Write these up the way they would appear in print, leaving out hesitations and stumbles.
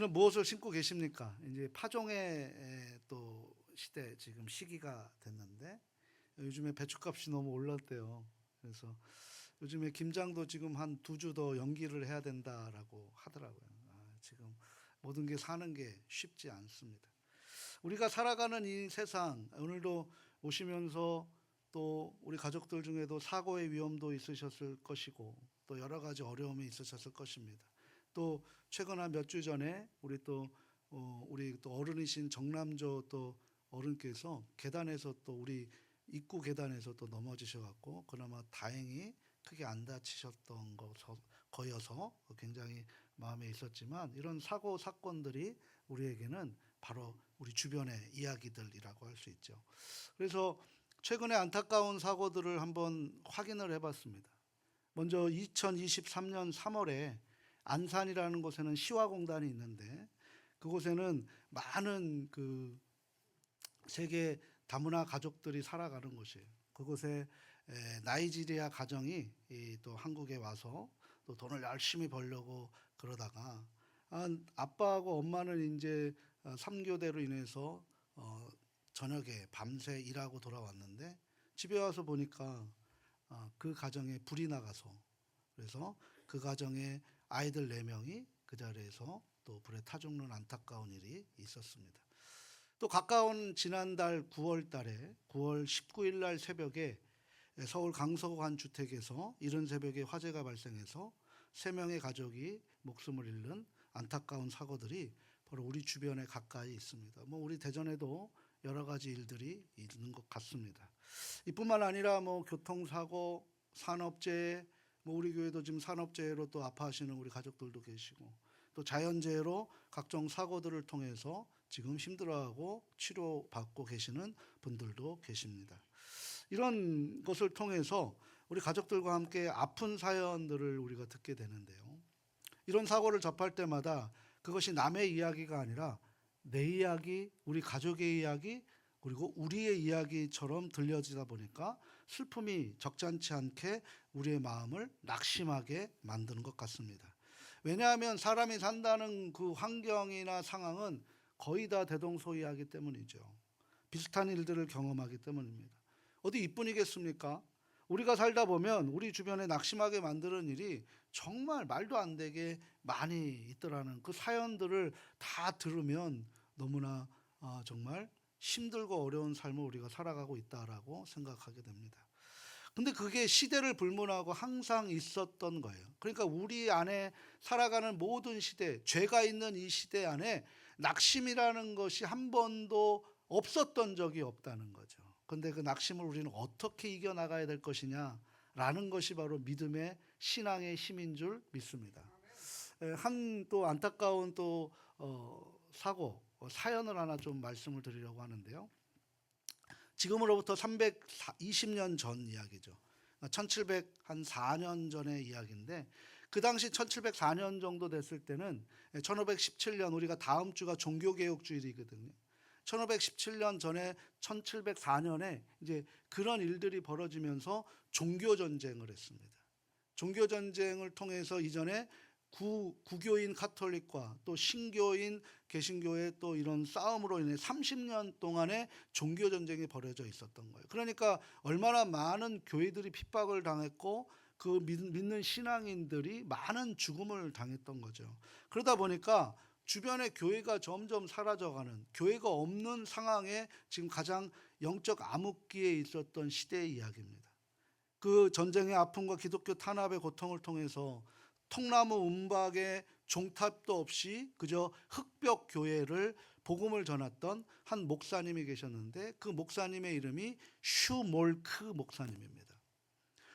우리는 무엇을 심고 계십니까? 이제 파종의 또 시대 지금 시기가 됐는데 요즘에 배추값이 너무 올랐대요. 그래서 요즘에 김장도 지금 한 2주 더 연기를 해야 된다라고 하더라고요. 지금 모든 게 사는 게 쉽지 않습니다. 우리가 살아가는 이 세상, 오늘도 오시면서 또 우리 가족들 중에도 사고의 위험도 있으셨을 것이고 또 여러 가지 어려움이 있으셨을 것입니다. 또 최근 한 몇 주 전에 우리 또 어른이신 정남조 또 어른께서 계단에서 또 우리 입구 계단에서 또 넘어지셔갖고 그나마 다행히 크게 안 다치셨던 거여서 굉장히 마음에 있었지만, 이런 사고 사건들이 우리에게는 바로 우리 주변의 이야기들이라고 할 수 있죠. 그래서 최근에 안타까운 사고들을 한번 확인을 해봤습니다. 먼저 2023년 3월에 안산이라는 곳에는 시화공단이 있는데, 그곳에는 많은 그 세계 다문화 가족들이 살아가는 곳이에요. 그곳에 나이지리아 가정이 또 한국에 와서 또 돈을 열심히 벌려고 그러다가 아빠하고 엄마는 이제 3교대로 인해서 저녁에 밤새 일하고 돌아왔는데, 집에 와서 보니까 그 가정에 불이 나가서, 그래서 그 가정의 아이들 4명이 그 자리에서 또 불에 타 죽는 안타까운 일이 있었습니다. 또 가까운 지난달 9월 달에 9월 19일 날 새벽에 서울 강서구 한 주택에서 이른 새벽에 화재가 발생해서 3명의 가족이 목숨을 잃는 안타까운 사고들이 바로 우리 주변에 가까이 있습니다. 우리 대전에도 여러 가지 일들이 있는 것 같습니다. 이뿐만 아니라 교통사고, 산업재해, 우리 교회도 지금 산업재해로 또 아파하시는 우리 가족들도 계시고, 또 자연재해로 각종 사고들을 통해서 지금 힘들어하고 치료받고 계시는 분들도 계십니다. 이런 것을 통해서 우리 가족들과 함께 아픈 사연들을 우리가 듣게 되는데요. 이런 사고를 접할 때마다 그것이 남의 이야기가 아니라 내 이야기, 우리 가족의 이야기, 그리고 우리의 이야기처럼 들려지다 보니까 슬픔이 적잖지 않게 우리의 마음을 낙심하게 만드는 것 같습니다. 왜냐하면 사람이 산다는 그 환경이나 상황은 거의 다 대동소이하기 때문이죠. 비슷한 일들을 경험하기 때문입니다. 어디 이뿐이겠습니까? 우리가 살다 보면 우리 주변에 낙심하게 만드는 일이 정말 말도 안 되게 많이 있더라는 그 사연들을 다 들으면 너무나 정말 힘들고 어려운 삶을 우리가 살아가고 있다라고 생각하게 됩니다. 근데 그게 시대를 불문하고 항상 있었던 거예요. 그러니까 우리 안에 살아가는 모든 시대, 죄가 있는 이 시대 안에 낙심이라는 것이 한 번도 없었던 적이 없다는 거죠. 그런데 그 낙심을 우리는 어떻게 이겨나가야 될 것이냐라는 것이 바로 믿음의 신앙의 힘인 줄 믿습니다. 한 또 안타까운 또 사고, 사연을 하나 좀 말씀을 드리려고 하는데요. 지금으로부터 320년 전 이야기죠. 1704년 전의 이야기인데, 그 당시 1704년 정도 됐을 때는 1517년, 우리가 다음 주가 종교개혁주일이거든요. 1517년 전에 1704년에 이제 그런 일들이 벌어지면서 종교전쟁을 했습니다. 종교전쟁을 통해서 이전에 구교인 카톨릭과 또 신교인 개신교의 또 이런 싸움으로 인해 30년 동안의 종교전쟁이 벌어져 있었던 거예요. 그러니까 얼마나 많은 교회들이 핍박을 당했고 그 믿는 신앙인들이 많은 죽음을 당했던 거죠. 그러다 보니까 주변에 교회가 점점 사라져가는, 교회가 없는 상황에 지금 가장 영적 암흑기에 있었던 시대의 이야기입니다. 그 전쟁의 아픔과 기독교 탄압의 고통을 통해서 통나무 움박에 종탑도 없이 그저 흑벽 교회를 복음을 전했던 한 목사님이 계셨는데, 그 목사님의 이름이 슈몰크 목사님입니다.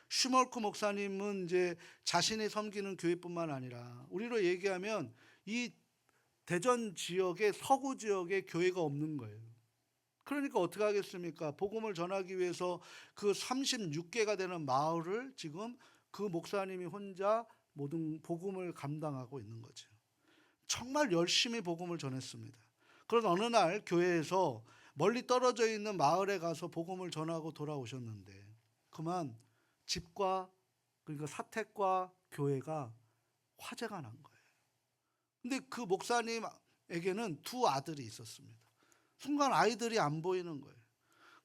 슈몰크 목사님은 이제 자신이 섬기는 교회뿐만 아니라, 우리로 얘기하면 이 대전 지역의 서구 지역에 교회가 없는 거예요. 그러니까 어떻게 하겠습니까? 복음을 전하기 위해서 그 36개가 되는 마을을 지금 그 목사님이 혼자 모든 복음을 감당하고 있는 거죠. 정말 열심히 복음을 전했습니다. 그런 어느 날 교회에서 멀리 떨어져 있는 마을에 가서 복음을 전하고 돌아오셨는데, 그만 집과, 그러니까 사택과 교회가 화재가 난 거예요. 근데 그 목사님에게는 두 아들이 있었습니다. 순간 아이들이 안 보이는 거예요.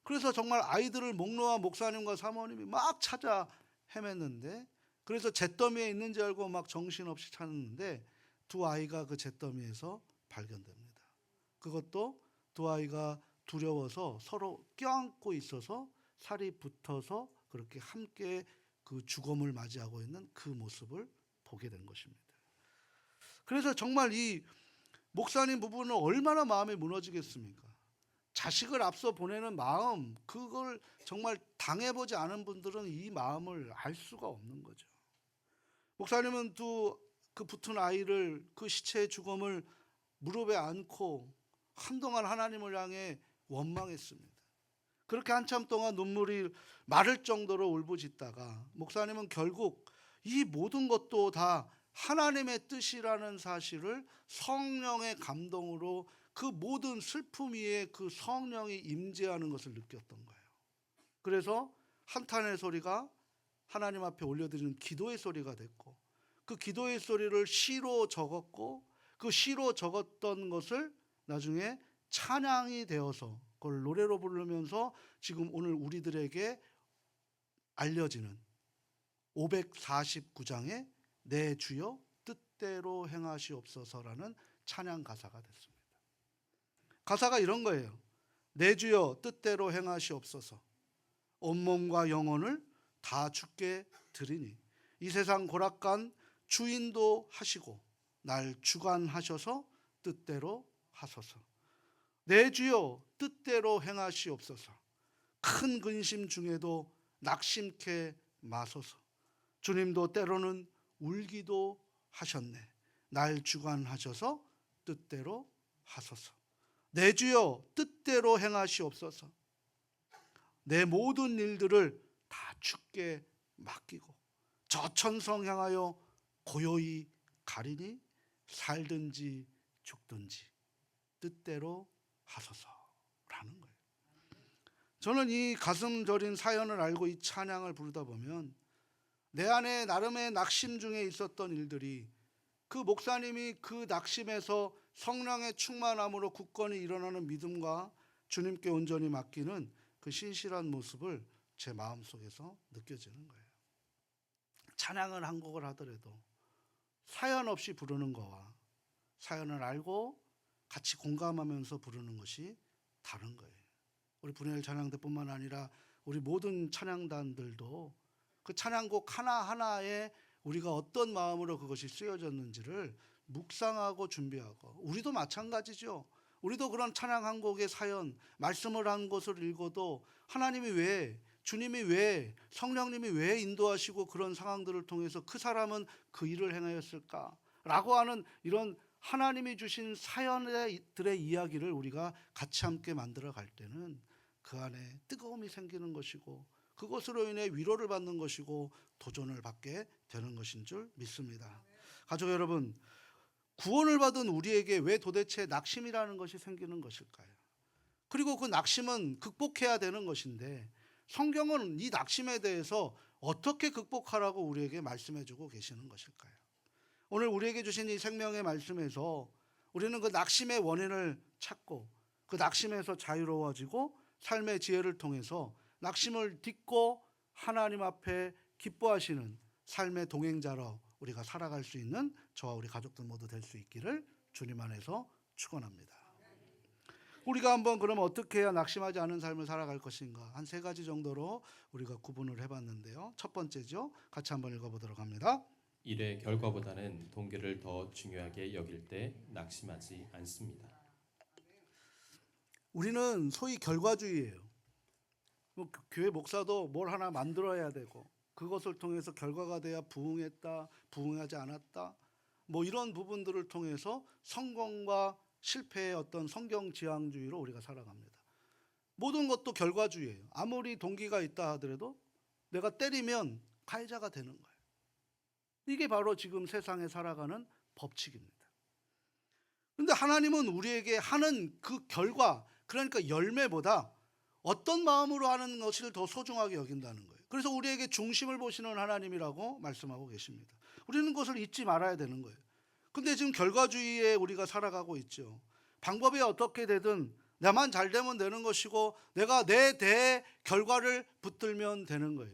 그래서 정말 아이들을 목 놓아 목사님과 사모님이 막 찾아 헤맸는데, 그래서 잿더미에 있는지 알고 막 정신없이 찾았는데 두 아이가 그 잿더미에서 발견됩니다. 그것도 두 아이가 두려워서 서로 껴안고 있어서 살이 붙어서 그렇게 함께 그 죽음을 맞이하고 있는 그 모습을 보게 된 것입니다. 그래서 정말 이 목사님 부부는 얼마나 마음이 무너지겠습니까? 자식을 앞서 보내는 마음, 그걸 정말 당해보지 않은 분들은 이 마음을 알 수가 없는 거죠. 목사님은 그 붙은 아이를, 그 시체의 죽음을 무릎에 안고 한동안 하나님을 향해 원망했습니다. 그렇게 한참 동안 눈물이 마를 정도로 울부짖다가 목사님은 결국 이 모든 것도 다 하나님의 뜻이라는 사실을 성령의 감동으로 그 모든 슬픔 위에 그 성령이 임재하는 것을 느꼈던 거예요. 그래서 한탄의 소리가 하나님 앞에 올려드리는 기도의 소리가 됐고, 그 기도의 소리를 시로 적었고, 그 시로 적었던 것을 나중에 찬양이 되어서 그걸 노래로 부르면서 지금 오늘 우리들에게 알려지는 549장의 내 주여 뜻대로 행하시옵소서라는 찬양 가사가 됐습니다. 가사가 이런 거예요. 내 주여 뜻대로 행하시옵소서. 온몸과 영혼을 다 주께 드리니 이 세상 고락간 주인도 하시고 날 주관하셔서 뜻대로 하소서. 내 주여 뜻대로 행하시옵소서. 큰 근심 중에도 낙심케 마소서. 주님도 때로는 울기도 하셨네. 날 주관하셔서 뜻대로 하소서. 내 주여 뜻대로 행하시옵소서. 내 모든 일들을 다 주께 맡기고 저 천성 향하여 고요히 가리니 살든지 죽든지 뜻대로 하소서라는 거예요. 저는 이 가슴 저린 사연을 알고 이 찬양을 부르다 보면 내 안에 나름의 낙심 중에 있었던 일들이 그 목사님이 그 낙심에서 성령의 충만함으로 굳건히 일어나는 믿음과 주님께 온전히 맡기는 그 신실한 모습을 제 마음속에서 느껴지는 거예요. 찬양을 한 곡을 하더라도 사연 없이 부르는 거와 사연을 알고 같이 공감하면서 부르는 것이 다른 거예요. 우리 분야일 찬양대뿐만 아니라 우리 모든 찬양단들도 그 찬양곡 하나하나에 우리가 어떤 마음으로 그것이 쓰여졌는지를 묵상하고 준비하고, 우리도 마찬가지죠. 우리도 그런 찬양 한 곡의 사연, 말씀을 한 것을 읽어도 하나님이 왜, 주님이 왜, 성령님이 왜 인도하시고 그런 상황들을 통해서 그 사람은 그 일을 행하였을까? 라고 하는 이런 하나님이 주신 사연들의 이야기를 우리가 같이 함께 만들어 갈 때는 그 안에 뜨거움이 생기는 것이고, 그것으로 인해 위로를 받는 것이고 도전을 받게 되는 것인 줄 믿습니다. 가족 여러분, 구원을 받은 우리에게 왜 도대체 낙심이라는 것이 생기는 것일까요? 그리고 그 낙심은 극복해야 되는 것인데 성경은 이 낙심에 대해서 어떻게 극복하라고 우리에게 말씀해주고 계시는 것일까요? 오늘 우리에게 주신 이 생명의 말씀에서 우리는 그 낙심의 원인을 찾고 그 낙심에서 자유로워지고 삶의 지혜를 통해서 낙심을 딛고 하나님 앞에 기뻐하시는 삶의 동행자로 우리가 살아갈 수 있는 저와 우리 가족들 모두 될 수 있기를 주님 안에서 축원합니다. 우리가 한번 그러면 어떻게 해야 낙심하지 않은 삶을 살아갈 것인가, 한 3가지 정도로 우리가 구분을 해봤는데요. 첫 번째죠. 같이 한번 읽어보도록 합니다. 일의 결과보다는 동기를 더 중요하게 여길 때 낙심하지 않습니다. 우리는 소위 결과주의예요. 교회 목사도 뭘 하나 만들어야 되고 그것을 통해서 결과가 돼야 부흥했다, 부흥하지 않았다, 뭐 이런 부분들을 통해서 성공과 실패의 어떤 성경 지향주의로 우리가 살아갑니다. 모든 것도 결과주의예요. 아무리 동기가 있다 하더라도 내가 때리면 가해자가 되는 거예요. 이게 바로 지금 세상에 살아가는 법칙입니다. 그런데 하나님은 우리에게 하는 그 결과, 그러니까 열매보다 어떤 마음으로 하는 것을 더 소중하게 여긴다는 거예요. 그래서 우리에게 중심을 보시는 하나님이라고 말씀하고 계십니다. 우리는 그것을 잊지 말아야 되는 거예요. 근데 지금 결과주의에 우리가 살아가고 있죠. 방법이 어떻게 되든 나만 잘 되면 되는 것이고 내가 내 대의 결과를 붙들면 되는 거예요.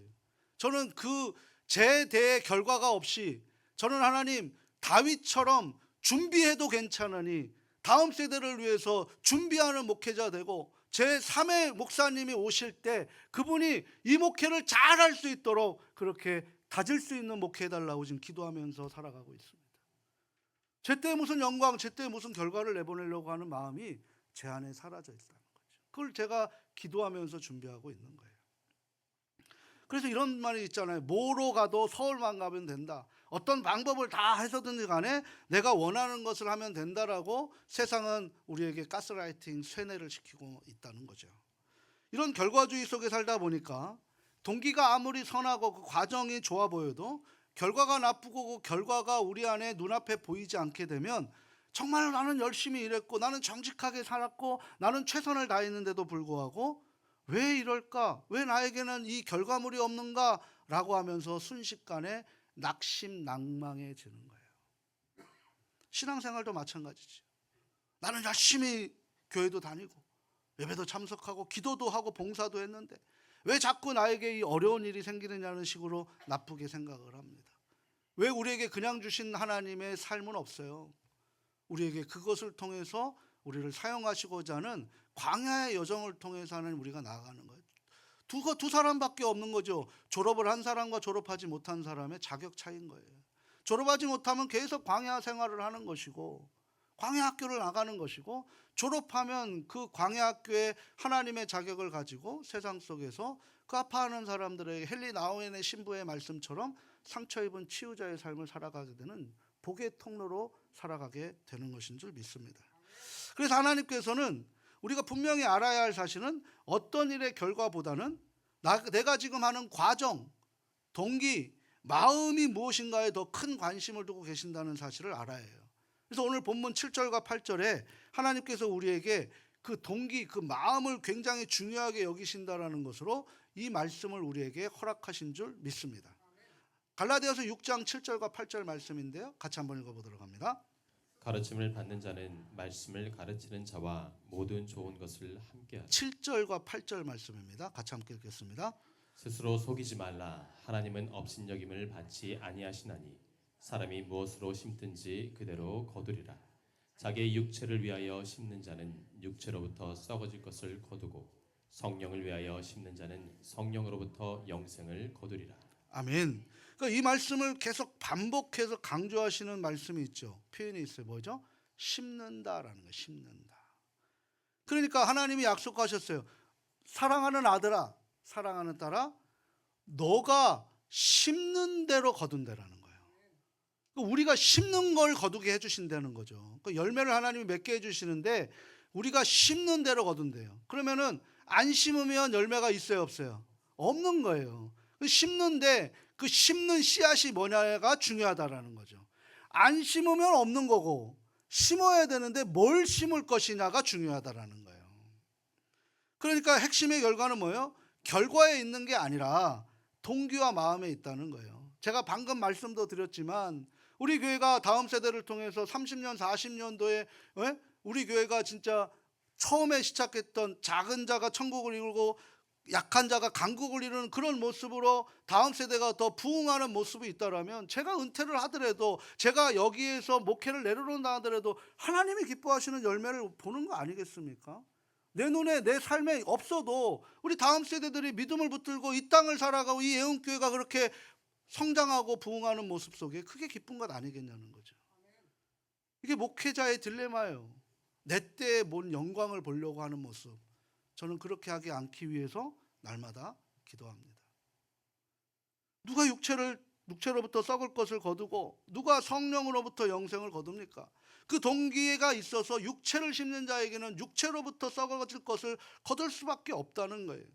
저는 그 제 대의 결과가 없이 저는 하나님 다윗처럼 준비해도 괜찮으니 다음 세대를 위해서 준비하는 목회자 되고 제 3의 목사님이 오실 때 그분이 이 목회를 잘할 수 있도록 그렇게 다질 수 있는 목회 해달라고 지금 기도하면서 살아가고 있습니다. 제때 무슨 영광, 제때 무슨 결과를 내보내려고 하는 마음이 제 안에 사라져 있다는 거죠. 그걸 제가 기도하면서 준비하고 있는 거예요. 그래서 이런 말이 있잖아요. 뭐로 가도 서울만 가면 된다. 어떤 방법을 다 해서든지 간에 내가 원하는 것을 하면 된다라고 세상은 우리에게 가스라이팅, 쇠뇌를 시키고 있다는 거죠. 이런 결과주의 속에 살다 보니까 동기가 아무리 선하고 그 과정이 좋아 보여도 결과가 나쁘고 그 결과가 우리 안에 눈앞에 보이지 않게 되면 정말 나는 열심히 일했고 나는 정직하게 살았고 나는 최선을 다했는데도 불구하고 왜 이럴까? 왜 나에게는 이 결과물이 없는가? 라고 하면서 순식간에 낙심낭망해지는 거예요. 신앙생활도 마찬가지죠. 나는 열심히 교회도 다니고 예배도 참석하고 기도도 하고 봉사도 했는데 왜 자꾸 나에게 이 어려운 일이 생기느냐는 식으로 나쁘게 생각을 합니다. 왜 우리에게 그냥 주신 하나님의 삶은 없어요? 우리에게 그것을 통해서 우리를 사용하시고자 하는 광야의 여정을 통해서 하는 우리가 나아가는 거예요. 두 사람밖에 없는 거죠. 졸업을 한 사람과 졸업하지 못한 사람의 자격 차이인 거예요. 졸업하지 못하면 계속 광야 생활을 하는 것이고 광야 학교를 나가는 것이고 졸업하면 그 광야 학교에 하나님의 자격을 가지고 세상 속에서 그 아파하는 사람들에게 헨리 나우엔의 신부의 말씀처럼 상처 입은 치유자의 삶을 살아가게 되는 복의 통로로 살아가게 되는 것인 줄 믿습니다. 그래서 하나님께서는 우리가 분명히 알아야 할 사실은 어떤 일의 결과보다는 내가 지금 하는 과정, 동기, 마음이 무엇인가에 더 큰 관심을 두고 계신다는 사실을 알아야 해요. 그래서 오늘 본문 7절과 8절에 하나님께서 우리에게 그 동기, 그 마음을 굉장히 중요하게 여기신다라는 것으로 이 말씀을 우리에게 허락하신 줄 믿습니다. 갈라디아서 6장 7절과 8절 말씀인데요. 같이 한번 읽어보도록 합니다. 가르침을 받는 자는 말씀을 가르치는 자와 모든 좋은 것을 함께하라. 7절과 8절 말씀입니다. 같이 함께 읽겠습니다. 스스로 속이지 말라. 하나님은 업신여김을 받지 아니하시나니 사람이 무엇으로 심든지 그대로 거두리라. 자기의 육체를 위하여 심는 자는 육체로부터 썩어질 것을 거두고 성령을 위하여 심는 자는 성령으로부터 영생을 거두리라. 아멘. 그러니까 이 말씀을 계속 반복해서 강조하시는 말씀이 있죠. 표현이 있어요. 뭐죠? 심는다라는 거예요. 심는다. 그러니까 하나님이 약속하셨어요. 사랑하는 아들아, 사랑하는 딸아, 너가 심는 대로 거둔다라는 거예요. 그러니까 우리가 심는 걸 거두게 해주신다는 거죠. 그러니까 열매를 하나님이 맺게 해주시는데 우리가 심는 대로 거둔대요. 그러면은 안 심으면 열매가 있어요, 없어요? 없는 거예요. 심는데 그 심는 씨앗이 뭐냐가 중요하다라는 거죠. 안 심으면 없는 거고 심어야 되는데 뭘 심을 것이냐가 중요하다라는 거예요. 그러니까 핵심의 결과는 뭐예요? 결과에 있는 게 아니라 동기와 마음에 있다는 거예요. 제가 방금 말씀도 드렸지만 우리 교회가 다음 세대를 통해서 30년, 40년도에 우리 교회가 진짜 처음에 시작했던 작은 자가 천국을 이루고 약한 자가 강국을 이루는 그런 모습으로 다음 세대가 더 부흥하는 모습이 있다라면 제가 은퇴를 하더라도 제가 여기에서 목회를 내려놓는다 하더라도 하나님이 기뻐하시는 열매를 보는 거 아니겠습니까? 내 눈에 내 삶에 없어도 우리 다음 세대들이 믿음을 붙들고 이 땅을 살아가고 이 애운교회가 그렇게 성장하고 부흥하는 모습 속에 크게 기쁜 것 아니겠냐는 거죠. 이게 목회자의 딜레마예요. 내 때에 뭔 영광을 보려고 하는 모습. 저는 그렇게 하지 않기 위해서 날마다 기도합니다. 누가 육체로부터 썩을 것을 거두고 누가 성령으로부터 영생을 거둡니까? 그 동기가 있어서 육체를 심는 자에게는 육체로부터 썩어질 것을 거둘 수밖에 없다는 거예요.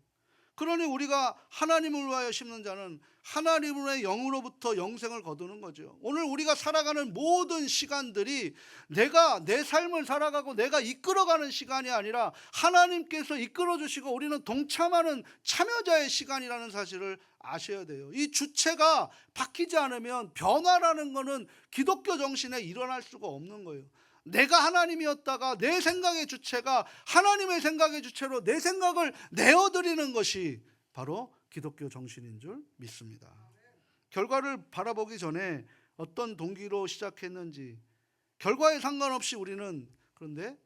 그러니 우리가 하나님을 위하여 심는 자는 하나님의 영으로부터 영생을 거두는 거죠. 오늘 우리가 살아가는 모든 시간들이 내가 내 삶을 살아가고 내가 이끌어가는 시간이 아니라 하나님께서 이끌어 주시고 우리는 동참하는 참여자의 시간이라는 사실을 아셔야 돼요. 이 주체가 바뀌지 않으면 변화라는 것은 기독교 정신에 일어날 수가 없는 거예요. 내가 하나님이었다가 내 생각의 주체가 하나님의 생각의 주체로 내 생각을 내어드리는 것이 바로 기독교 정신인 줄 믿습니다. 결과를 바라보기 전에 어떤 동기로 시작했는지 결과에 상관없이 우리는 그런데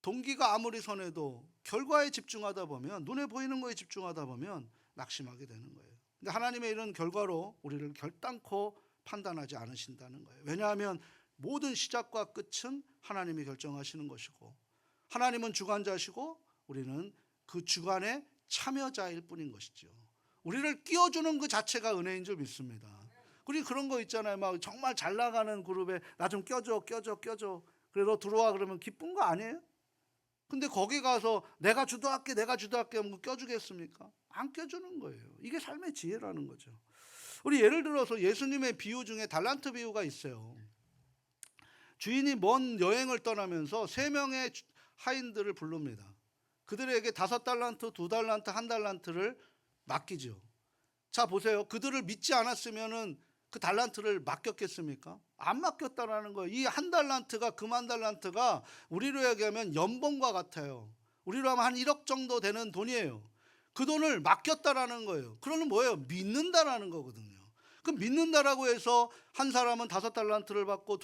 동기가 아무리 선해도 결과에 집중하다 보면 눈에 보이는 거에 집중하다 보면 낙심하게 되는 거예요. 근데 하나님의 이런 결과로 우리를 결단코 판단하지 않으신다는 거예요. 왜냐하면 모든 시작과 끝은 하나님이 결정하시는 것이고 하나님은 주관자시고 우리는 그 주관의 참여자일 뿐인 것이죠. 우리를 끼워주는 그 자체가 은혜인 줄 믿습니다. 우리 그런 거 있잖아요. 막 정말 잘 나가는 그룹에 나 좀 껴줘. 그래 너 들어와 그러면 기쁜 거 아니에요? 근데 거기 가서 내가 주도할게 하면 껴주겠습니까? 안 껴주는 거예요. 이게 삶의 지혜라는 거죠. 우리 예를 들어서 예수님의 비유 중에 달란트 비유가 있어요. 주인이 먼 여행을 떠나면서 3명의 하인들을 부릅니다. 그들에게 5달란트, 2달란트, 1달란트를 맡기죠. 자 보세요. 그들을 믿지 않았으면은 그 달란트를 맡겼겠습니까? 안 맡겼다라는 거예요. 이 1달란트가 금 1달란트가 우리로 얘기하면 연봉과 같아요. 우리로 하면 한 1억 정도 되는 돈이에요. 그 돈을 맡겼다라는 거예요. 그러면 뭐예요? 믿는다라는 거거든요. 그럼 믿는다라고 해서 한 사람은 5달란트를 받고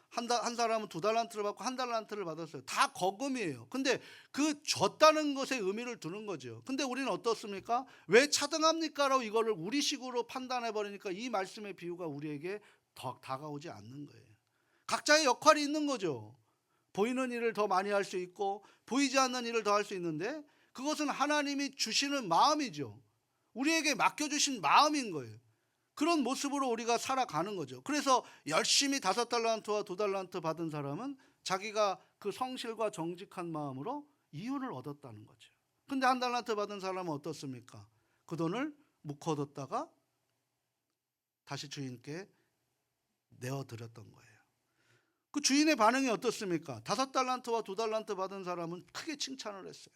한 사람은 2달란트를 받고 1달란트를 받았어요. 다 거금이에요. 근데 그 줬다는 것에 의미를 두는 거죠. 근데 우리는 어떻습니까? 왜 차등합니까? 라고 이거를 우리식으로 판단해 버리니까 이 말씀의 비유가 우리에게 더 다가오지 않는 거예요. 각자의 역할이 있는 거죠. 보이는 일을 더 많이 할 수 있고 보이지 않는 일을 더 할 수 있는데 그것은 하나님이 주시는 마음이죠. 우리에게 맡겨주신 마음인 거예요. 그런 모습으로 우리가 살아가는 거죠. 그래서 열심히 5달란트와 2달란트 받은 사람은 자기가 그 성실과 정직한 마음으로 이윤을 얻었다는 거죠. 근데 1달란트 받은 사람은 어떻습니까? 그 돈을 묵혀뒀다가 다시 주인께 내어드렸던 거예요. 그 주인의 반응이 어떻습니까? 5달란트와 2달란트 받은 사람은 크게 칭찬을 했어요.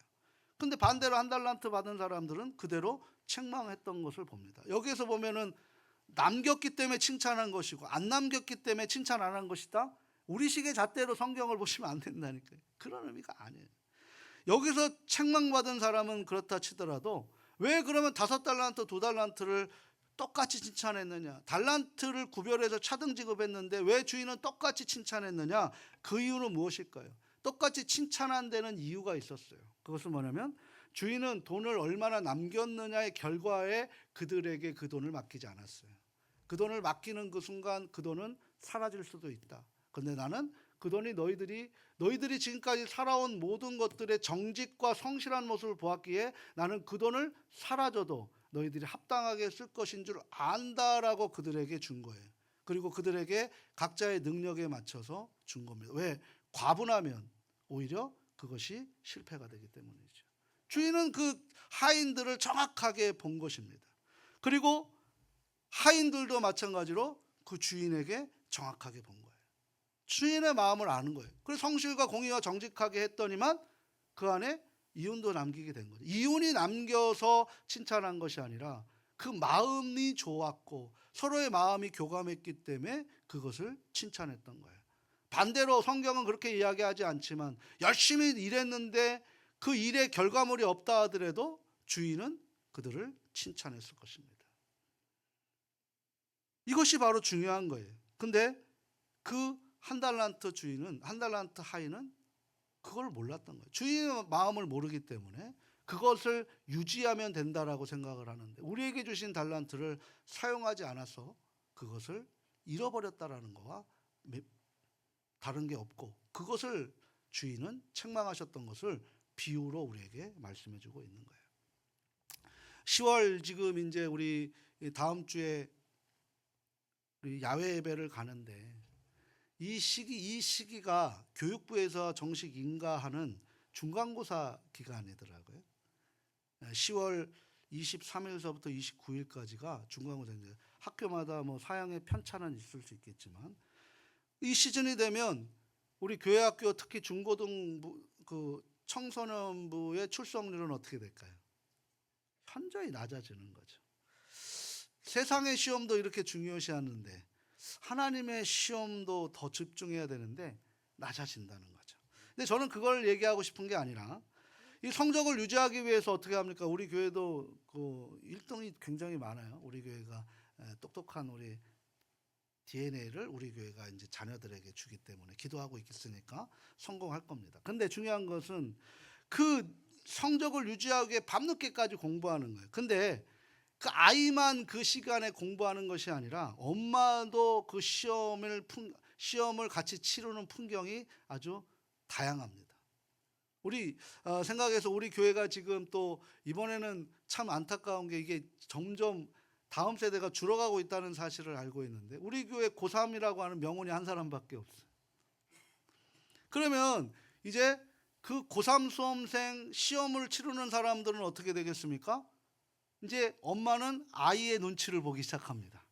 근데 반대로 1달란트 받은 사람들은 그대로 책망했던 것을 봅니다. 여기에서 보면은 남겼기 때문에 칭찬한 것이고 안 남겼기 때문에 칭찬 안 한 것이다. 우리식의 잣대로 성경을 보시면 안 된다니까요. 그런 의미가 아니에요. 여기서 책망받은 사람은 그렇다 치더라도 왜 그러면 5달란트, 2달란트를 똑같이 칭찬했느냐? 달란트를 구별해서 차등 지급했는데 왜 주인은 똑같이 칭찬했느냐? 그 이유는 무엇일까요? 똑같이 칭찬한 데는 이유가 있었어요. 그것은 뭐냐면 주인은 돈을 얼마나 남겼느냐의 결과에 그들에게 그 돈을 맡기지 않았어요. 그 돈을 맡기는 그 순간 그 돈은 사라질 수도 있다. 그런데 나는 그 돈이 너희들이 지금까지 살아온 모든 것들의 정직과 성실한 모습을 보았기에 나는 그 돈을 사라져도 너희들이 합당하게 쓸 것인 줄 안다라고 그들에게 준 거예요. 그리고 그들에게 각자의 능력에 맞춰서 준 겁니다. 왜? 과분하면 오히려 그것이 실패가 되기 때문이죠. 주인은 그 하인들을 정확하게 본 것입니다. 그리고 하인들도 마찬가지로 그 주인에게 정확하게 본 거예요. 주인의 마음을 아는 거예요. 그래서 성실과 공의와 정직하게 했더니만 그 안에 이윤도 남기게 된 거죠. 이윤이 남겨서 칭찬한 것이 아니라 그 마음이 좋았고 서로의 마음이 교감했기 때문에 그것을 칭찬했던 거예요. 반대로 성경은 그렇게 이야기하지 않지만 열심히 일했는데 그 일의 결과물이 없다 하더라도 주인은 그들을 칭찬했을 것입니다. 이것이 바로 중요한 거예요. 근데 그 1달란트 주인은 1달란트 하인은 그걸 몰랐던 거예요. 주인의 마음을 모르기 때문에 그것을 유지하면 된다라고 생각을 하는데 우리에게 주신 달란트를 사용하지 않아서 그것을 잃어버렸다라는 거와 다른 게 없고 그것을 주인은 책망하셨던 것을 비유로 우리에게 말씀해 주고 있는 거예요. 10월 지금 이제 우리 다음 주에 우리 야외 예배를 가는데 이 시기가 교육부에서 정식 인가하는 중간고사 기간이더라고요. 10월 23일서부터 29일까지가 중간고사인데 학교마다 뭐 사양의 편차는 있을 수 있겠지만 이 시즌이 되면 우리 교회학교 특히 중고등부 그 청소년부의 출석률은 어떻게 될까요? 현저히 낮아지는 거죠. 세상의 시험도 이렇게 중요시하는데 하나님의 시험도 더 집중해야 되는데 낮아진다는 거죠. 근데 저는 그걸 얘기하고 싶은 게 아니라 이 성적을 유지하기 위해서 어떻게 합니까? 우리 교회도 그 1등이 굉장히 많아요. 우리 교회가 똑똑한 우리 DNA를 우리 교회가 이제 자녀들에게 주기 때문에 기도하고 있겠으니까 성공할 겁니다. 근데 중요한 것은 그 성적을 유지하기 위해 밤늦게까지 공부하는 거예요. 근데 그 아이만 그 시간에 공부하는 것이 아니라 엄마도 그 시험을 같이 치르는 풍경이 아주 다양합니다. 우리 생각해서 우리 교회가 지금 또 이번에는 참 안타까운 게 이게 점점 다음 세대가 줄어가고 있다는 사실을 알고 있는데 우리 교회 고3이라고 하는 명훈이 한 사람밖에 없어요. 그러면 이제 그 고3 수험생 시험을 치르는 사람들은 어떻게 되겠습니까? 이제 엄마는 아이의 눈치를 보기 시작합니다.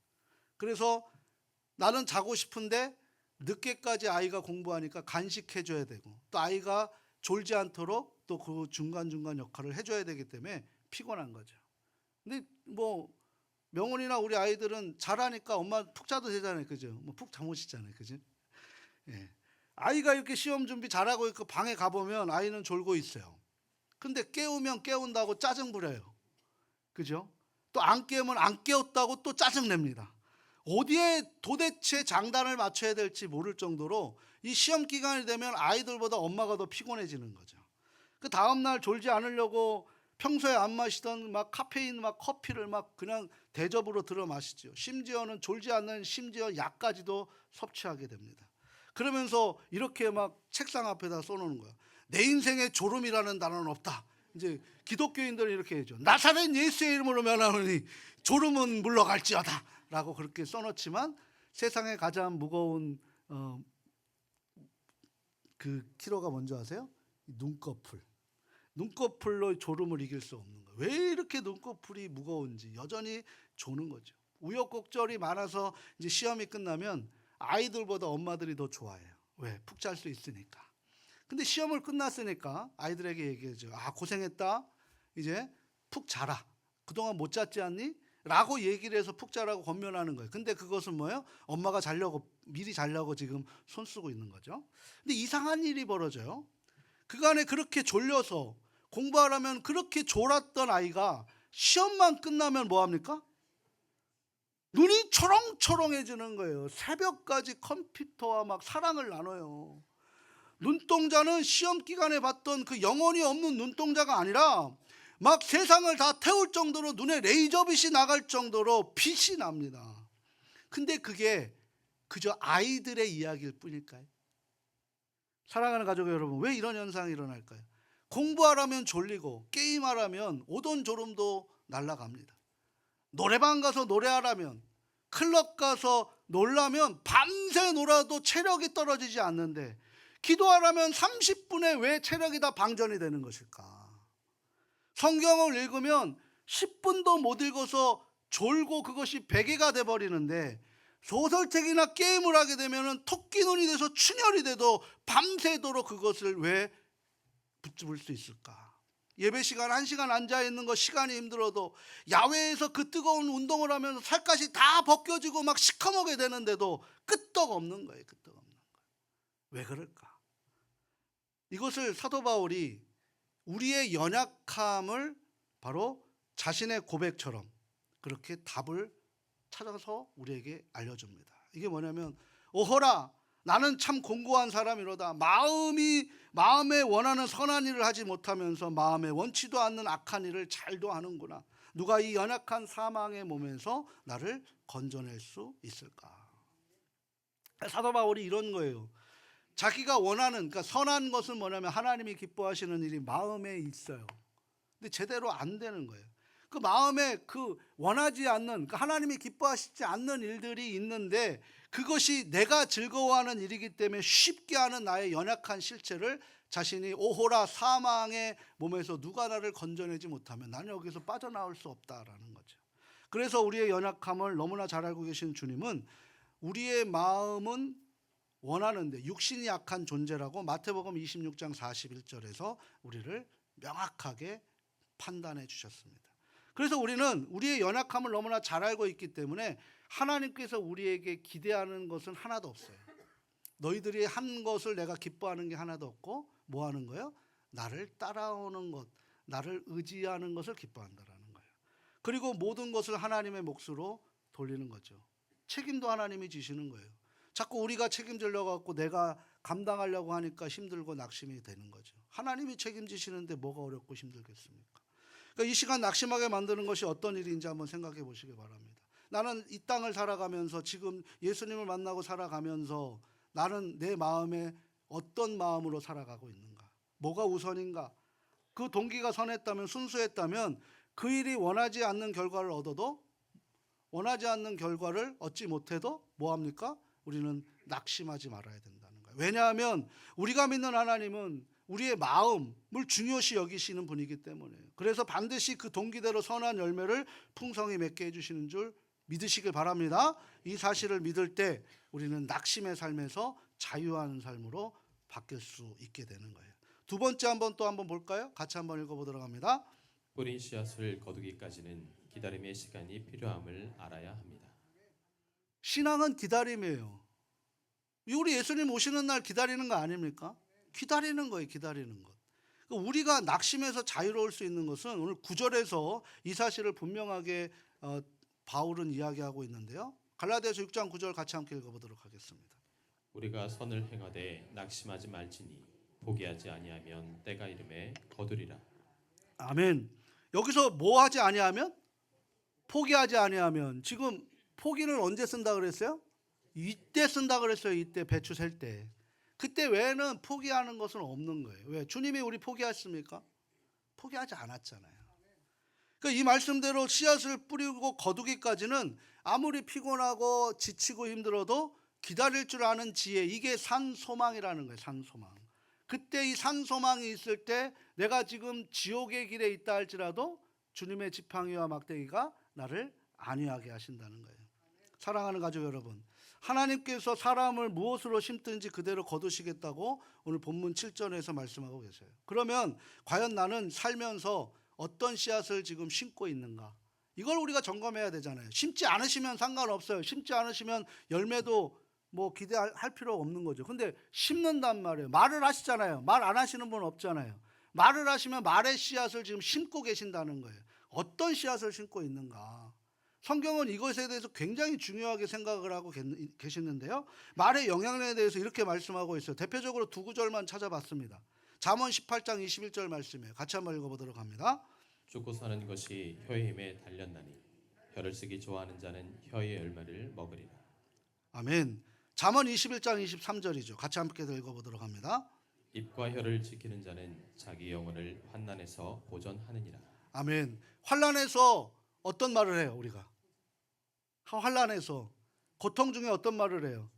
그래서 나는 자고 싶은데 늦게까지 아이가 공부하니까 간식해줘야 되고 또 아이가 졸지 않도록 또 그 중간중간 역할을 해줘야 되기 때문에 피곤한 거죠. 근데 뭐 명훈이나 우리 아이들은 잘하니까 엄마 푹 자도 되잖아요. 그죠? 뭐 푹 잠 못 쉬잖아요. 그죠? 예. 아이가 이렇게 시험 준비 잘하고 있고 방에 가보면 아이는 졸고 있어요. 근데 깨우면 깨운다고 짜증 부려요. 그죠? 또 안 깨우면 안 깨웠다고 또 짜증 냅니다. 어디에 도대체 장단을 맞춰야 될지 모를 정도로 이 시험 기간이 되면 아이들보다 엄마가 더 피곤해지는 거죠. 그 다음날 졸지 않으려고 평소에 안 마시던 막 카페인 막 커피를 막 그냥 대접으로 들어 마시죠. 심지어는 졸지 않는 심지어 약까지도 섭취하게 됩니다. 그러면서 이렇게 막 책상 앞에다 써놓는 거야. 내 인생에 졸음이라는 단어는 없다. 이제 기독교인들은 이렇게 해죠. 나사렛 예수의 이름으로 면하노니 졸음은 물러갈지어다 라고 그렇게 써놓지만 세상에 가장 무거운 그 키로가 뭔지 아세요? 눈꺼풀. 눈꺼풀로 졸음을 이길 수 없는 거예요. 왜 이렇게 눈꺼풀이 무거운지 여전히 조는 거죠. 우여곡절이 많아서 이제 시험이 끝나면 아이들보다 엄마들이 더 좋아해요. 왜? 푹 잘 수 있으니까. 근데 시험을 끝났으니까 아이들에게 얘기하죠. 아, 고생했다. 이제 푹 자라. 그동안 못 잤지 않니? 라고 얘기를 해서 푹 자라고 권면하는 거예요. 근데 그것은 뭐예요? 엄마가 미리 자려고 지금 손 쓰고 있는 거죠. 근데 이상한 일이 벌어져요. 그간에 그렇게 졸려서 공부하려면 그렇게 졸았던 아이가 시험만 끝나면 뭐합니까? 눈이 초롱초롱해지는 거예요. 새벽까지 컴퓨터와 막 사랑을 나눠요. 눈동자는 시험 기간에 봤던 그 영혼이 없는 눈동자가 아니라 막 세상을 다 태울 정도로 눈에 레이저빛이 나갈 정도로 빛이 납니다. 근데 그게 그저 아이들의 이야기일 뿐일까요? 사랑하는 가족 여러분, 왜 이런 현상이 일어날까요? 공부하라면 졸리고 게임하라면 오돈 졸음도 날아갑니다. 노래방 가서 노래하라면 클럽 가서 놀라면 밤새 놀아도 체력이 떨어지지 않는데 기도하라면 30분에 왜 체력이 다 방전이 되는 것일까? 성경을 읽으면 10분도 못 읽어서 졸고 그것이 베개가 돼버리는데 소설책이나 게임을 하게 되면 토끼눈이 돼서 충혈이 돼도 밤새도록 그것을 왜 붙잡을 수 있을까? 예배 시간 1시간 앉아있는 거 시간이 힘들어도 야외에서 그 뜨거운 운동을 하면서 살갗이 다 벗겨지고 막 시커멓게 되는데도 끄떡없는 거예요. 끄떡없는 거예요. 왜 그럴까? 이것을 사도 바울이 우리의 연약함을 바로 자신의 고백처럼 그렇게 답을 찾아서 우리에게 알려줍니다. 이게 뭐냐면 오호라 나는 참 공고한 사람이로다. 마음에 원하는 선한 일을 하지 못하면서 마음에 원치도 않는 악한 일을 잘도 하는구나. 누가 이 연약한 사망의 몸에서 나를 건져낼 수 있을까? 사도 바울이 이런 거예요. 자기가 원하는 그러니까 선한 것은 뭐냐면 하나님이 기뻐하시는 일이 마음에 있어요. 근데 제대로 안 되는 거예요. 그 마음에 그 원하지 않는 하나님이 기뻐하시지 않는 일들이 있는데 그것이 내가 즐거워하는 일이기 때문에 쉽게 하는 나의 연약한 실체를 자신이 오호라 사망의 몸에서 누가 나를 건져내지 못하면 나는 여기서 빠져나올 수 없다라는 거죠. 그래서 우리의 연약함을 너무나 잘 알고 계신 주님은 우리의 마음은 원하는데 육신이 약한 존재라고 마태복음 26장 41절에서 우리를 명확하게 판단해 주셨습니다. 그래서 우리는 우리의 연약함을 너무나 잘 알고 있기 때문에 하나님께서 우리에게 기대하는 것은 하나도 없어요. 너희들이 한 것을 내가 기뻐하는 게 하나도 없고 뭐 하는 거예요? 나를 따라오는 것, 나를 의지하는 것을 기뻐한다라는 거예요. 그리고 모든 것을 하나님의 몫으로 돌리는 거죠. 책임도 하나님이 지시는 거예요. 자꾸 우리가 책임지려고 하고 내가 감당하려고 하니까 힘들고 낙심이 되는 거죠. 하나님이 책임지시는데 뭐가 어렵고 힘들겠습니까? 그러니까 이 시간 낙심하게 만드는 것이 어떤 일인지 한번 생각해 보시기 바랍니다. 나는 이 땅을 살아가면서 지금 예수님을 만나고 살아가면서 나는 내 마음에 어떤 마음으로 살아가고 있는가? 뭐가 우선인가? 그 동기가 선했다면, 순수했다면 그 일이 원하지 않는 결과를 얻어도, 원하지 않는 결과를 얻지 못해도 뭐합니까? 우리는 낙심하지 말아야 된다는 거예요. 왜냐하면 우리가 믿는 하나님은 우리의 마음을 중요시 여기시는 분이기 때문에, 그래서 반드시 그 동기대로 선한 열매를 풍성히 맺게 해주시는 줄 믿으시길 바랍니다. 이 사실을 믿을 때 우리는 낙심의 삶에서 자유하는 삶으로 바뀔 수 있게 되는 거예요. 두 번째 한번 볼까요? 같이 한번 읽어보도록 합니다. 뿌린 씨앗을 거두기까지는 기다림의 시간이 필요함을 알아야 합니다. 신앙은 기다림이에요. 우리 예수님 오시는 날 기다리는 거 아닙니까? 기다리는 거예요. 기다리는 것. 우리가 낙심해서 자유로울 수 있는 것은 오늘 9절에서 이 사실을 분명하게 바울은 이야기하고 있는데요. 갈라디아서 6장 9절 같이 함께 읽어보도록 하겠습니다. 우리가 선을 행하되 낙심하지 말지니 포기하지 아니하면 때가 이름에 거두리라. 아멘. 여기서 뭐 하지 아니하면? 포기하지 아니하면. 지금 포기를 언제 쓴다 그랬어요? 이때 쓴다 그랬어요. 이때 배추 셀 때. 그때 외에는 포기하는 것은 없는 거예요. 왜? 주님이 우리 포기했습니까? 포기하지 않았잖아요. 그러니까 이 말씀대로 씨앗을 뿌리고 거두기까지는 아무리 피곤하고 지치고 힘들어도 기다릴 줄 아는 지혜, 이게 산소망이라는 거예요. 산소망. 그때 이 산소망이 있을 때 내가 지금 지옥의 길에 있다 할지라도 주님의 지팡이와 막대기가 나를 안위하게 하신다는 거예요. 사랑하는 가족 여러분, 하나님께서 사람을 무엇으로 심든지 그대로 거두시겠다고 오늘 본문 7절에서 말씀하고 계세요. 그러면 과연 나는 살면서 어떤 씨앗을 지금 심고 있는가? 이걸 우리가 점검해야 되잖아요. 심지 않으시면 상관없어요. 심지 않으시면 열매도 뭐 기대할 필요 없는 거죠. 근데 심는단 말이에요. 말을 하시잖아요. 말 안 하시는 분 없잖아요. 말을 하시면 말의 씨앗을 지금 심고 계신다는 거예요. 어떤 씨앗을 심고 있는가? 성경은 이것에 대해서 굉장히 중요하게 생각을 하고 계시는데요. 말의 영향력에 대해서 이렇게 말씀하고 있어요. 대표적으로 두 구절만 찾아봤습니다. 잠언 18장 21절 말씀이에요. 같이 한번 읽어보도록 합니다. 죽고 사는 것이 혀의 힘에 달렸나니 혀를 쓰기 좋아하는 자는 혀의 열매를 먹으리라. 아멘. 잠언 21장 23절이죠. 같이 함께 읽어보도록 합니다. 입과 혀를 지키는 자는 자기 영혼을 환난에서 보전하느니라. 아멘. 환난에서 어떤 말을 해요? 우리가 환난에서 고통 중에 어떤 말을 해요?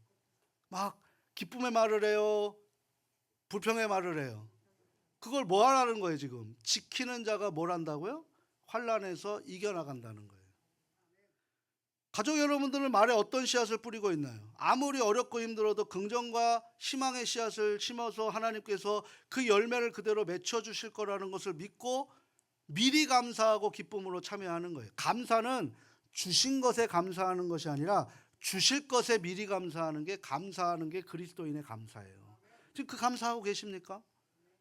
막 기쁨의 말을 해요? 불평의 말을 해요? 그걸 뭐 하라는 거예요? 지금 지키는 자가 뭘 한다고요? 환난에서 이겨나간다는 거예요. 가족 여러분들은 말에 어떤 씨앗을 뿌리고 있나요? 아무리 어렵고 힘들어도 긍정과 희망의 씨앗을 심어서 하나님께서 그 열매를 그대로 맺혀주실 거라는 것을 믿고 미리 감사하고 기쁨으로 참여하는 거예요. 감사는 주신 것에 감사하는 것이 아니라 주실 것에 미리 감사하는 게 그리스도인의 감사예요. 지금 그 감사하고 계십니까?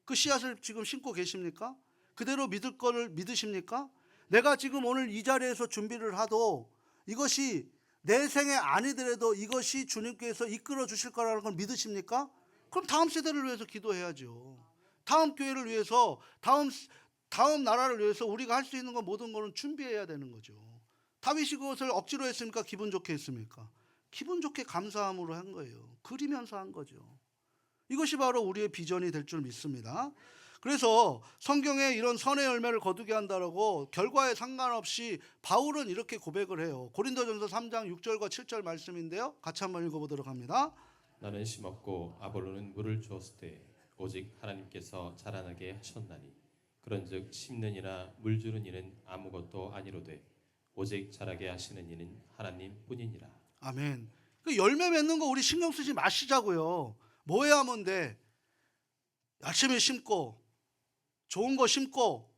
그 씨앗을 지금 심고 계십니까? 그대로 믿을 거를 믿으십니까? 내가 지금 오늘 이 자리에서 준비를 하도 이것이 내 생에 아니더라도 이것이 주님께서 이끌어 주실 거라는 걸 믿으십니까? 그럼 다음 세대를 위해서 기도해야죠. 다음 교회를 위해서, 다음 나라를 위해서 우리가 할 수 있는 건 모든 거는 준비해야 되는 거죠. 다윗이 그것을 억지로 했습니까? 기분 좋게 했습니까? 기분 좋게 감사함으로 한 거예요. 그리면서 한 거죠. 이것이 바로 우리의 비전이 될 줄 믿습니다. 그래서 성경에 이런 선의 열매를 거두게 한다라고 결과에 상관없이 바울은 이렇게 고백을 해요. 고린도전서 3장 6절과 7절 말씀인데요. 같이 한번 읽어보도록 합니다. 나는 심었고 아볼로는 물을 주었을 때 오직 하나님께서 자라나게 하셨나니 그런즉 심는 이나 물 주는 이는 아무것도 아니로되 오직 자라게 하시는 이는 하나님뿐이니라. 아멘. 그 열매 맺는 거 우리 신경 쓰지 마시자고요. 뭐 해야 하면 돼? 열심히 심고 좋은 거 심고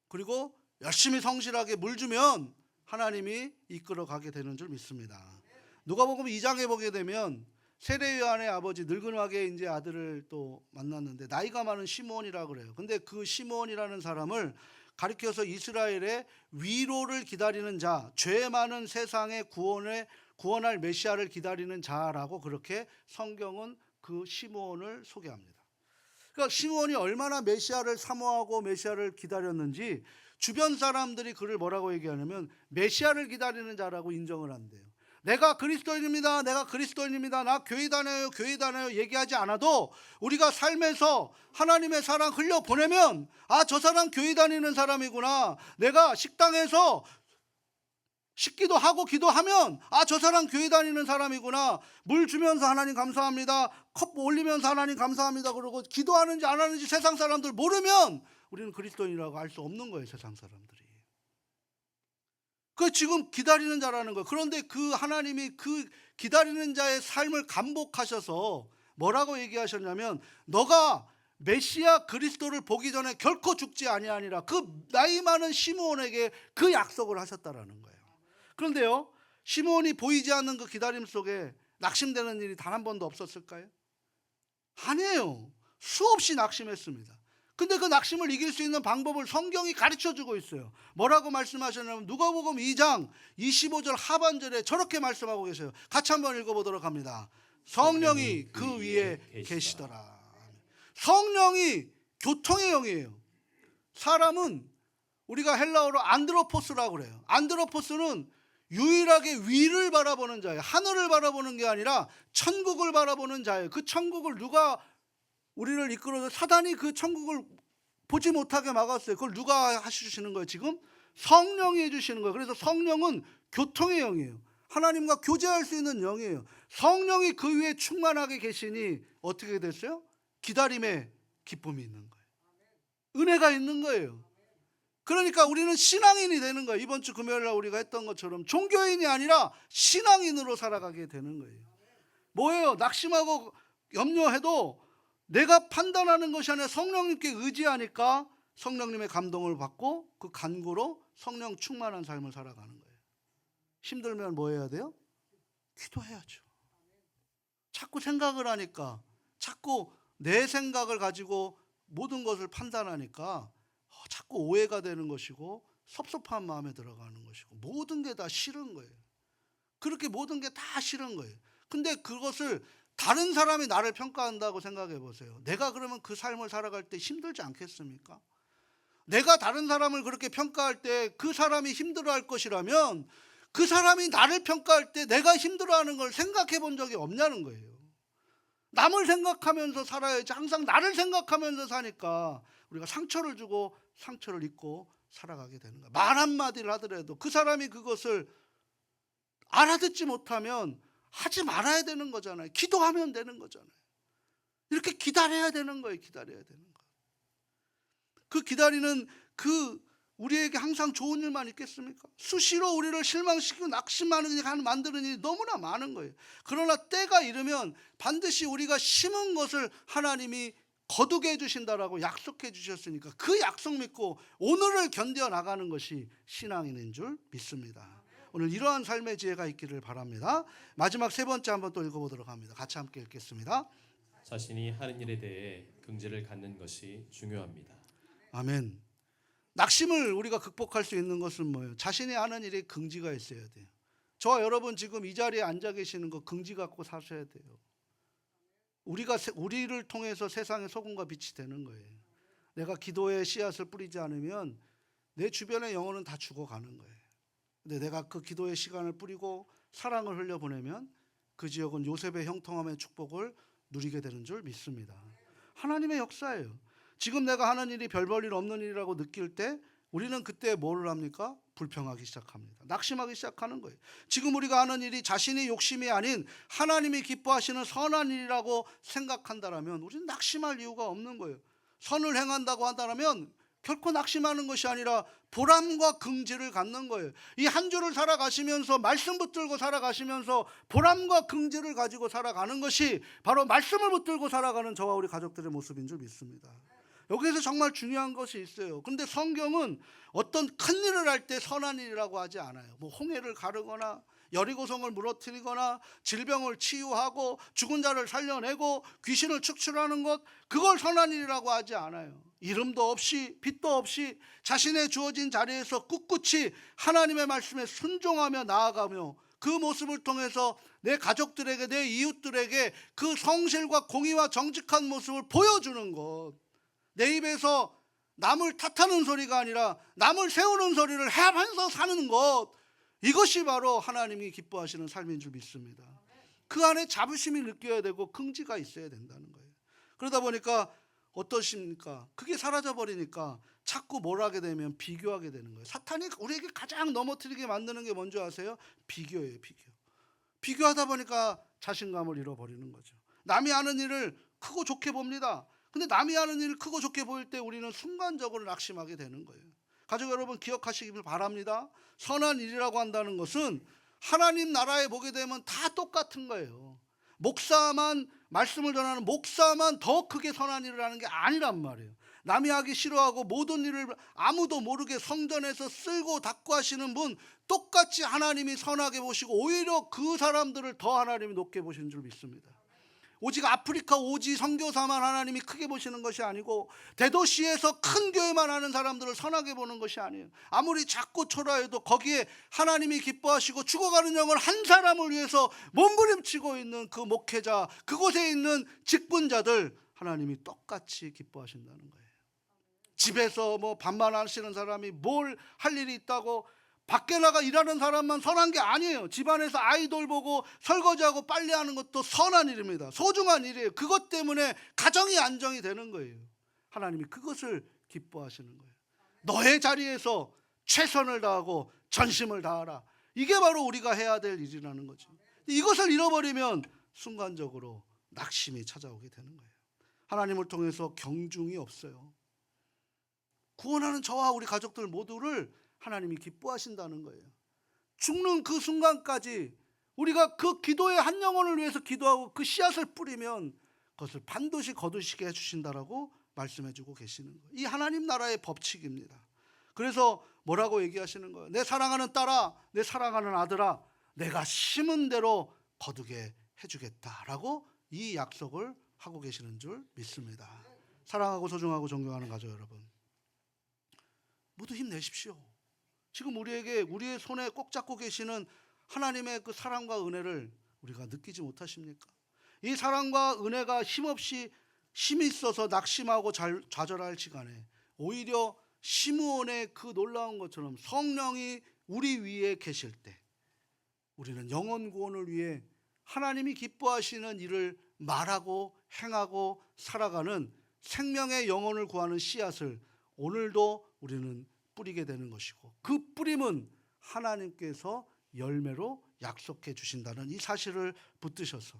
그리고 열심히 성실하게 물 주면 하나님이 이끌어 가게 되는 줄 믿습니다. 누가복음 2장에 보게 되면 세례 요한의 아버지 늙은하게 이제 아들을 또 만났는데 나이가 많은 시므온이라고 그래요. 근데 그 시므온이라는 사람을 가리켜서 이스라엘의 위로를 기다리는 자, 죄 많은 세상의 구원할 메시아를 기다리는 자라고 그렇게 성경은 그 시므온을 소개합니다. 그러니까 시므온이 얼마나 메시아를 사모하고 메시아를 기다렸는지 주변 사람들이 그를 뭐라고 얘기하냐면 메시아를 기다리는 자라고 인정을 한대요. 내가 그리스도인입니다. 내가 그리스도인입니다. 나 교회 다녀요. 교회 다녀요. 얘기하지 않아도 우리가 삶에서 하나님의 사랑 흘려보내면 아, 저 사람 교회 다니는 사람이구나. 내가 식당에서 식기도 하고 기도하면 아, 저 사람 교회 다니는 사람이구나. 물 주면서 하나님 감사합니다. 컵 올리면서 하나님 감사합니다. 그러고 기도하는지 안 하는지 세상 사람들 모르면 우리는 그리스도인이라고 알 수 없는 거예요. 세상 사람들이. 그 지금 기다리는 자라는 거예요. 그런데 그 하나님이 그 기다리는 자의 삶을 감복하셔서 뭐라고 얘기하셨냐면 너가 메시아 그리스도를 보기 전에 결코 죽지 아니하니라. 그 나이 많은 시므온에게 그 약속을 하셨다라는 거예요. 그런데요, 시므온이 보이지 않는 그 기다림 속에 낙심되는 일이 단 한 번도 없었을까요? 아니에요. 수없이 낙심했습니다. 근데 그 낙심을 이길 수 있는 방법을 성경이 가르쳐주고 있어요. 뭐라고 말씀하셨냐면 누가복음 2장 25절 하반절에 저렇게 말씀하고 계세요. 같이 한번 읽어보도록 합니다. 성령이 그 위에 계시더라. 성령이 교통의 영이에요. 사람은 우리가 헬라어로 안드로포스라고 그래요. 안드로포스는 유일하게 위를 바라보는 자예요. 하늘을 바라보는 게 아니라 천국을 바라보는 자예요. 그 천국을 누가 우리를 이끌어서 사단이 그 천국을 보지 못하게 막았어요. 그걸 누가 하시는 거예요? 지금 성령이 해주시는 거예요. 그래서 성령은 교통의 영이에요. 하나님과 교제할 수 있는 영이에요. 성령이 그 위에 충만하게 계시니 어떻게 됐어요? 기다림의 기쁨이 있는 거예요. 은혜가 있는 거예요. 그러니까 우리는 신앙인이 되는 거예요. 이번 주 금요일 날 우리가 했던 것처럼 종교인이 아니라 신앙인으로 살아가게 되는 거예요. 뭐예요? 낙심하고 염려해도 내가 판단하는 것이 아니라 성령님께 의지하니까 성령님의 감동을 받고 그 간구로 성령 충만한 삶을 살아가는 거예요. 힘들면 뭐 해야 돼요? 기도해야죠. 자꾸 생각을 하니까 자꾸 내 생각을 가지고 모든 것을 판단하니까 자꾸 오해가 되는 것이고 섭섭한 마음에 들어가는 것이고 모든 게 다 싫은 거예요. 그렇게 모든 게 다 싫은 거예요. 근데 그것을 다른 사람이 나를 평가한다고 생각해 보세요. 내가 그러면 그 삶을 살아갈 때 힘들지 않겠습니까? 내가 다른 사람을 그렇게 평가할 때 그 사람이 힘들어할 것이라면 그 사람이 나를 평가할 때 내가 힘들어하는 걸 생각해 본 적이 없냐는 거예요. 남을 생각하면서 살아야지 항상 나를 생각하면서 사니까 우리가 상처를 주고 상처를 입고 살아가게 되는 거예요. 말 한마디를 하더라도 그 사람이 그것을 알아듣지 못하면 하지 말아야 되는 거잖아요. 기도하면 되는 거잖아요. 이렇게 기다려야 되는 거예요. 기다려야 되는 거. 그 기다리는 그 우리에게 항상 좋은 일만 있겠습니까? 수시로 우리를 실망시키고 낙심하는 만드는 일이 너무나 많은 거예요. 그러나 때가 이르면 반드시 우리가 심은 것을 하나님이 거두게 해주신다라고 약속해 주셨으니까 그 약속 믿고 오늘을 견뎌나가는 것이 신앙인인 줄 믿습니다. 오늘 이러한 삶의 지혜가 있기를 바랍니다. 마지막 세 번째 한번 또 읽어보도록 합니다. 같이 함께 읽겠습니다. 자신이 하는 일에 대해 긍지를 갖는 것이 중요합니다. 아멘. 낙심을 우리가 극복할 수 있는 것은 뭐예요? 자신이 하는 일에 긍지가 있어야 돼요. 저와 여러분 지금 이 자리에 앉아 계시는 거 긍지 갖고 사셔야 돼요. 우리를 통해서 세상의 소금과 빛이 되는 거예요. 내가 기도의 씨앗을 뿌리지 않으면 내 주변의 영혼은 다 죽어가는 거예요. 근데 내가 그 기도의 시간을 뿌리고 사랑을 흘려보내면 그 지역은 요셉의 형통함의 축복을 누리게 되는 줄 믿습니다. 하나님의 역사예요. 지금 내가 하는 일이 별 볼 일 없는 일이라고 느낄 때 우리는 그때 뭐를 합니까? 불평하기 시작합니다. 낙심하기 시작하는 거예요. 지금 우리가 하는 일이 자신의 욕심이 아닌 하나님이 기뻐하시는 선한 일이라고 생각한다면 우리는 낙심할 이유가 없는 거예요. 선을 행한다고 한다면 결코 낙심하는 것이 아니라 보람과 긍지를 갖는 거예요. 이 한 주를 살아가시면서 말씀 붙들고 살아가시면서 보람과 긍지를 가지고 살아가는 것이 바로 말씀을 붙들고 살아가는 저와 우리 가족들의 모습인 줄 믿습니다. 여기에서 정말 중요한 것이 있어요. 그런데 성경은 어떤 큰 일을 할 때 선한 일이라고 하지 않아요. 뭐 홍해를 가르거나 여리고성을 무너뜨리거나 질병을 치유하고 죽은 자를 살려내고 귀신을 축출하는 것, 그걸 선한 일이라고 하지 않아요. 이름도 없이 빛도 없이 자신의 주어진 자리에서 꿋꿋이 하나님의 말씀에 순종하며 나아가며 그 모습을 통해서 내 가족들에게, 내 이웃들에게 그 성실과 공의와 정직한 모습을 보여주는 것, 내 입에서 남을 탓하는 소리가 아니라 남을 세우는 소리를 하면서 사는 것, 이것이 바로 하나님이 기뻐하시는 삶인 줄 믿습니다. 그 안에 자부심이 느껴야 되고 긍지가 있어야 된다는 거예요. 그러다 보니까 어떠십니까? 그게 사라져 버리니까 자꾸 뭘 하게 되면 비교하게 되는 거예요. 사탄이 우리에게 가장 넘어뜨리게 만드는 게 뭔지 아세요? 비교예요. 비교하다 보니까 자신감을 잃어버리는 거죠. 남이 하는 일을 크고 좋게 봅니다. 근데 남이 하는 일을 크고 좋게 보일 때 우리는 순간적으로 낙심하게 되는 거예요. 가족 여러분, 기억하시길 바랍니다. 선한 일이라고 한다는 것은 하나님 나라에 보게 되면 다 똑같은 거예요. 목사만, 말씀을 전하는 목사만 더 크게 선한 일을 하는 게 아니란 말이에요. 남이 하기 싫어하고 모든 일을 아무도 모르게 성전에서 쓸고 닦고 하시는 분, 똑같이 하나님이 선하게 보시고 오히려 그 사람들을 더 하나님이 높게 보시는 줄 믿습니다. 오직 아프리카 오지 선교사만 하나님이 크게 보시는 것이 아니고 대도시에서 큰 교회만 하는 사람들을 선하게 보는 것이 아니에요. 아무리 작고 초라해도 거기에 하나님이 기뻐하시고 죽어가는 영을 한 사람을 위해서 몸부림치고 있는 그 목회자, 그곳에 있는 직분자들, 하나님이 똑같이 기뻐하신다는 거예요. 집에서 뭐 밥만 하시는 사람이 뭘 할 일이 있다고 밖에 나가 일하는 사람만 선한 게 아니에요. 집안에서 아이돌 보고 설거지하고 빨래하는 것도 선한 일입니다. 소중한 일이에요. 그것 때문에 가정이 안정이 되는 거예요. 하나님이 그것을 기뻐하시는 거예요. 너의 자리에서 최선을 다하고 전심을 다하라. 이게 바로 우리가 해야 될 일이라는 거죠. 이것을 잃어버리면 순간적으로 낙심이 찾아오게 되는 거예요. 하나님을 통해서 경중이 없어요. 구원하는 저와 우리 가족들 모두를 하나님이 기뻐하신다는 거예요. 죽는 그 순간까지 우리가 그 기도의 한 영혼을 위해서 기도하고 그 씨앗을 뿌리면 그것을 반드시 거두시게 해주신다라고 말씀해주고 계시는 거예요. 이 하나님 나라의 법칙입니다. 그래서 뭐라고 얘기하시는 거예요? 내 사랑하는 딸아, 내 사랑하는 아들아, 내가 심은 대로 거두게 해주겠다라고 이 약속을 하고 계시는 줄 믿습니다. 사랑하고 소중하고 존경하는 가족 여러분, 모두 힘내십시오. 지금 우리의 손에 꼭 잡고 계시는 하나님의 그 사랑과 은혜를 우리가 느끼지 못하십니까? 이 사랑과 은혜가 힘없이 힘이 있어서 낙심하고 좌절할 시간에 오히려 시므온의 그 놀라운 것처럼 성령이 우리 위에 계실 때 우리는 영혼 구원을 위해 하나님이 기뻐하시는 일을 말하고 행하고 살아가는 생명의 영혼을 구하는 씨앗을 오늘도 우리는 뿌리게 되는 것이고, 그 뿌림은 하나님께서 열매로 약속해 주신다는 이 사실을 붙드셔서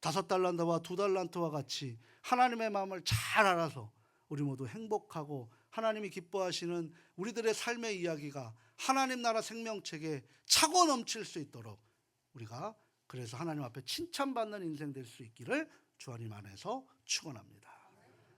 5달란트와 2달란트와 같이 하나님의 마음을 잘 알아서 우리 모두 행복하고 하나님이 기뻐하시는 우리들의 삶의 이야기가 하나님 나라 생명책에 차고 넘칠 수 있도록 우리가 그래서 하나님 앞에 칭찬받는 인생 될 수 있기를 주님 안에서 축원합니다.